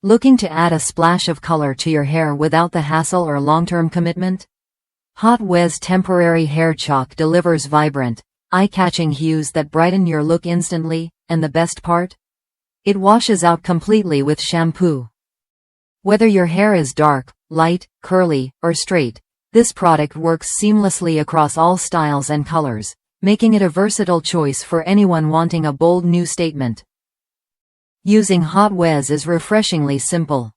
Looking to add a splash of color to your hair without the hassle or long-term commitment? Hot Huez Temporary Hair Chalk delivers vibrant, eye-catching hues that brighten your look instantly, and the best part? It washes out completely with shampoo. Whether your hair is dark, light, curly, or straight, this product works seamlessly across all styles and colors, making it a versatile choice for anyone wanting a bold new statement. Using Hot Huez is refreshingly simple.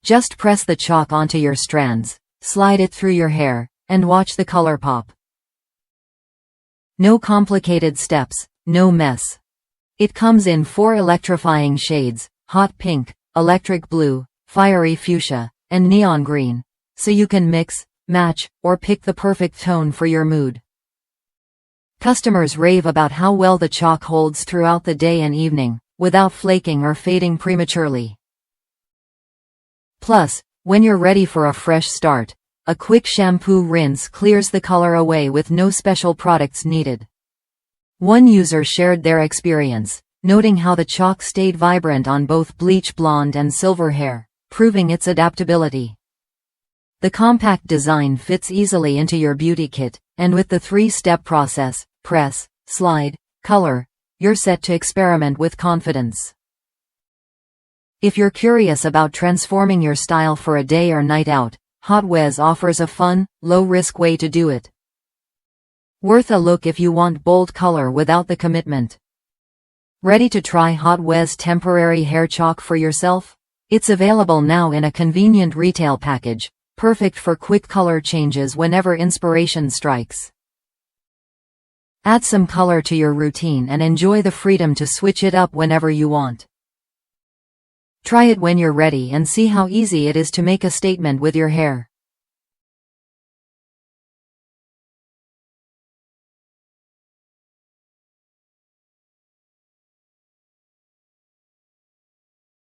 Just press the chalk onto your strands, slide it through your hair, and watch the color pop. No complicated steps, no mess. It comes in 4 electrifying shades: hot pink, electric blue, fiery fuchsia, and neon green, so you can mix, match, or pick the perfect tone for your mood. Customers rave about how well the chalk holds throughout the day and evening, without flaking or fading prematurely. Plus, when you're ready for a fresh start, a quick shampoo rinse clears the color away with no special products needed. One user shared their experience, noting how the chalk stayed vibrant on both bleach blonde and silver hair, proving its adaptability. The compact design fits easily into your beauty kit, and with the 3-step process, press, slide, color, you're set to experiment with confidence. If you're curious about transforming your style for a day or night out, Hot Huez offers a fun, low-risk way to do it. Worth a look if you want bold color without the commitment. Ready to try Hot Huez Temporary Hair Chalk for yourself? It's available now in a convenient retail package, perfect for quick color changes whenever inspiration strikes. Add some color to your routine and enjoy the freedom to switch it up whenever you want. Try it when you're ready and see how easy it is to make a statement with your hair.